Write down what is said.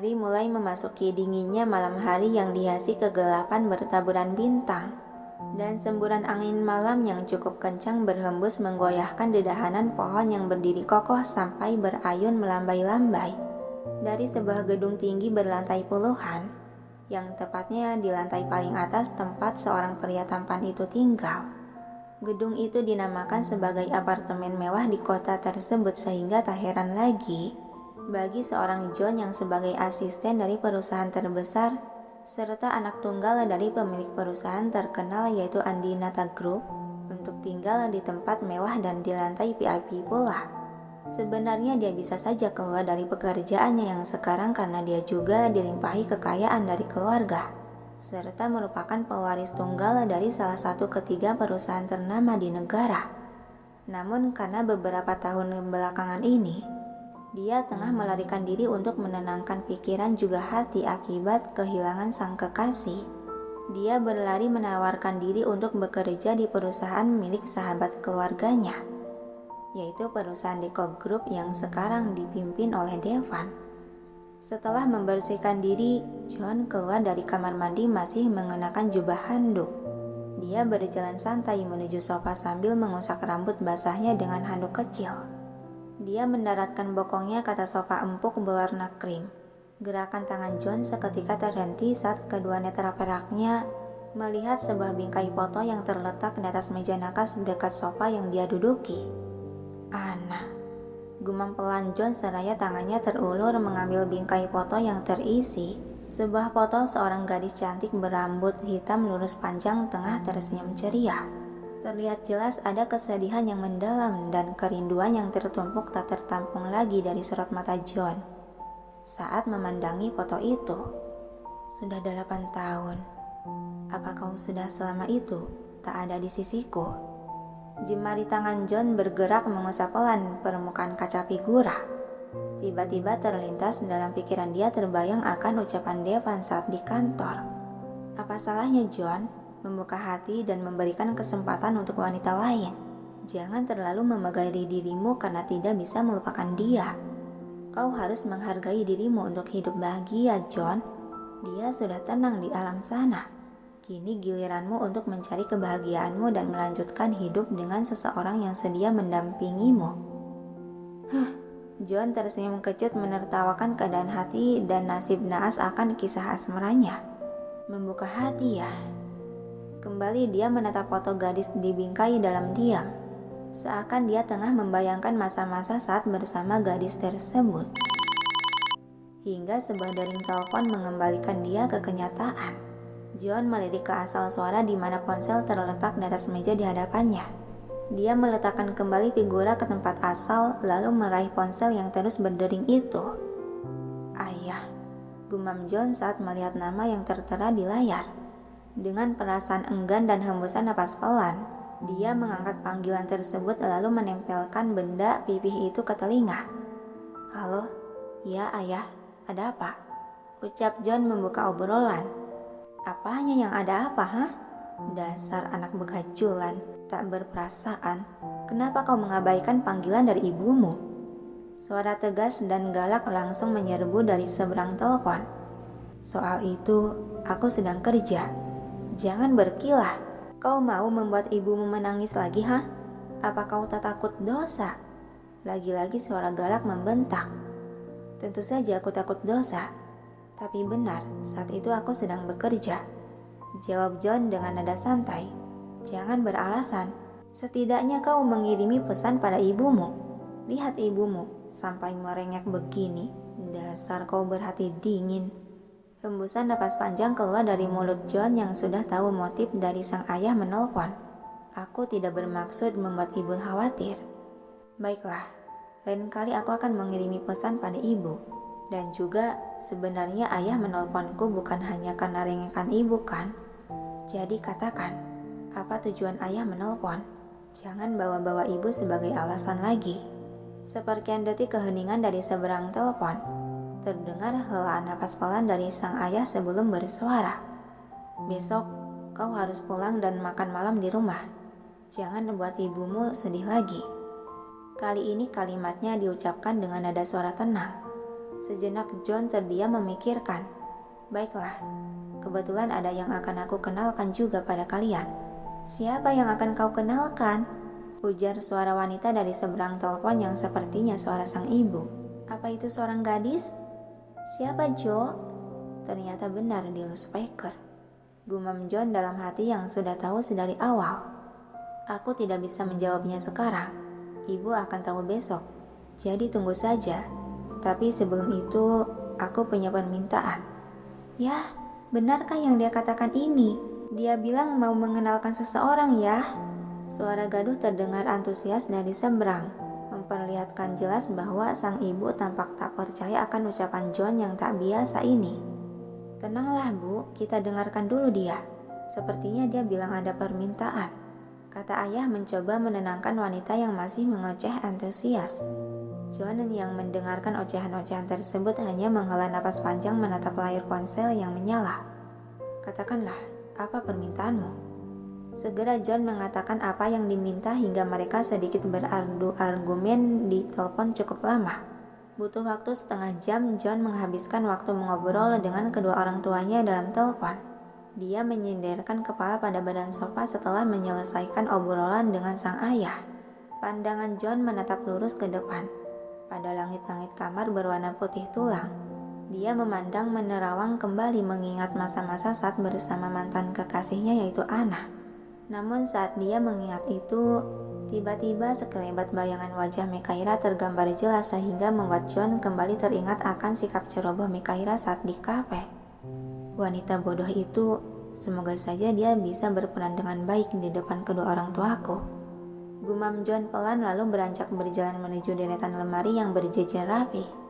Hari mulai memasuki dinginnya malam hari yang dihiasi kegelapan bertaburan bintang, dan semburan angin malam yang cukup kencang berhembus menggoyahkan dedahanan pohon yang berdiri kokoh sampai berayun melambai-lambai dari sebuah gedung tinggi berlantai puluhan, yang tepatnya di lantai paling atas tempat seorang pria tampan itu tinggal. Gedung itu dinamakan sebagai apartemen mewah di kota tersebut, sehingga tak heran lagi bagi seorang John yang sebagai asisten dari perusahaan terbesar serta anak tunggal dari pemilik perusahaan terkenal yaitu Andinata Group untuk tinggal di tempat mewah dan di lantai VIP pula. Sebenarnya dia bisa saja keluar dari pekerjaannya yang sekarang karena dia juga dilimpahi kekayaan dari keluarga serta merupakan pewaris tunggal dari salah satu ketiga perusahaan ternama di negara. Namun karena beberapa tahun belakangan ini dia tengah melarikan diri untuk menenangkan pikiran juga hati akibat kehilangan sang kekasih. Dia berlari menawarkan diri untuk bekerja di perusahaan milik sahabat keluarganya, yaitu perusahaan Deco Group yang sekarang dipimpin oleh Devan. Setelah membersihkan diri, John keluar dari kamar mandi masih mengenakan jubah handuk. Dia berjalan santai menuju sofa sambil mengusap rambut basahnya dengan handuk kecil. Dia mendaratkan bokongnya ke atas sofa empuk berwarna krim. Gerakan tangan John seketika terhenti saat kedua netra peraknya melihat sebuah bingkai foto yang terletak di atas meja nakas dekat sofa yang dia duduki. "Anna," gumam pelan John seraya tangannya terulur mengambil bingkai foto yang terisi sebuah foto seorang gadis cantik berambut hitam lurus panjang tengah tersenyum ceria. Terlihat jelas ada kesedihan yang mendalam dan kerinduan yang tertumpuk tak tertampung lagi dari sorot mata John saat memandangi foto itu. "Sudah 8 tahun. Apa kau sudah selama itu tak ada di sisiku?" Jemari tangan John bergerak mengusap pelan permukaan kaca figura. Tiba-tiba terlintas dalam pikiran dia terbayang akan ucapan Devan saat di kantor. Apa salahnya John membuka hati dan memberikan kesempatan untuk wanita lain? Jangan terlalu membebani dirimu karena tidak bisa melupakan dia. Kau harus menghargai dirimu untuk hidup bahagia, John. Dia sudah tenang di alam sana. Kini giliranmu untuk mencari kebahagiaanmu dan melanjutkan hidup dengan seseorang yang sedia mendampingimu. John tersenyum kecut menertawakan keadaan hati dan nasib naas akan kisah asmaranya. Membuka hati ya. Kembali dia menatap foto gadis di bingkai dalam diam, seakan dia tengah membayangkan masa-masa saat bersama gadis tersebut. Hingga sebuah dering telepon mengembalikan dia ke kenyataan. John melirik ke asal suara di mana ponsel terletak di atas meja di hadapannya. Dia meletakkan kembali figura ke tempat asal lalu meraih ponsel yang terus berdering itu. "Ayah," gumam John saat melihat nama yang tertera di layar. Dengan perasaan enggan dan hembusan napas pelan, dia mengangkat panggilan tersebut lalu menempelkan benda pipih itu ke telinga. "Halo, ya ayah, ada apa?" ucap John membuka obrolan. "Apanya yang ada apa, hah? Dasar anak begajulan, tak berperasaan. Kenapa kau mengabaikan panggilan dari ibumu?" Suara tegas dan galak langsung menyerbu dari seberang telepon. "Soal itu, aku sedang kerja. Jangan berkilah. Kau mau membuat ibumu menangis lagi, hah? Apa kau tak takut dosa?" Lagi-lagi suara galak membentak. "Tentu saja aku takut dosa. Tapi benar, saat itu aku sedang bekerja," jawab John dengan nada santai. "Jangan beralasan. Setidaknya kau mengirimi pesan pada ibumu. Lihat ibumu sampai merengek begini. Dasar kau berhati dingin." Hembusan napas panjang keluar dari mulut John yang sudah tahu motif dari sang ayah menelpon. "Aku tidak bermaksud membuat ibu khawatir." "Baiklah, lain kali aku akan mengirimi pesan pada ibu. Dan juga sebenarnya ayah menelponku bukan hanya karena rengekan ibu kan? Jadi katakan, apa tujuan ayah menelpon? Jangan bawa-bawa ibu sebagai alasan lagi." Seperkian detik keheningan dari seberang telepon. Terdengar helaan napas pelan dari sang ayah sebelum bersuara. "Besok kau harus pulang dan makan malam di rumah. Jangan buat ibumu sedih lagi." Kali ini kalimatnya diucapkan dengan nada suara tenang. Sejenak John terdiam memikirkan. Baiklah, kebetulan ada yang akan aku kenalkan juga pada kalian. Siapa yang akan kau kenalkan? Ujar suara wanita dari seberang telepon yang sepertinya suara sang ibu. Apa itu seorang gadis? Siapa Joe? Ternyata benar di loudspeaker. Gumam John dalam hati yang sudah tahu sedari awal. Aku tidak bisa menjawabnya sekarang. Ibu akan tahu besok. Jadi tunggu saja. Tapi sebelum itu, aku punya permintaan. Yah, benarkah yang dia katakan ini? Dia bilang mau mengenalkan seseorang ya. Suara gaduh terdengar antusias dari seberang, memperlihatkan jelas bahwa sang ibu tampak tak percaya akan ucapan John yang tak biasa ini. Tenanglah Bu, kita dengarkan dulu dia. Sepertinya dia bilang ada permintaan, kata ayah mencoba menenangkan wanita yang masih mengoceh antusias. John yang mendengarkan ocehan-ocehan tersebut hanya menghela napas panjang menatap layar ponsel yang menyala. Katakanlah, apa permintaanmu? Segera John mengatakan apa yang diminta hingga mereka sedikit beradu argumen di telepon cukup lama. Butuh waktu setengah jam, John menghabiskan waktu mengobrol dengan kedua orang tuanya dalam telepon. Dia menyindirkan kepala pada badan sofa setelah menyelesaikan obrolan dengan sang ayah. Pandangan John menatap lurus ke depan, pada langit-langit kamar berwarna putih tulang. Dia memandang menerawang kembali mengingat masa-masa saat bersama mantan kekasihnya yaitu Anna. Namun saat dia mengingat itu, tiba-tiba sekelebat bayangan wajah Mekaira tergambar jelas sehingga membuat John kembali teringat akan sikap ceroboh Mekaira saat di kafe. Wanita bodoh itu, semoga saja dia bisa berperan dengan baik di depan kedua orang tuaku. Gumam John pelan lalu beranjak berjalan menuju deretan lemari yang berjejer rapi.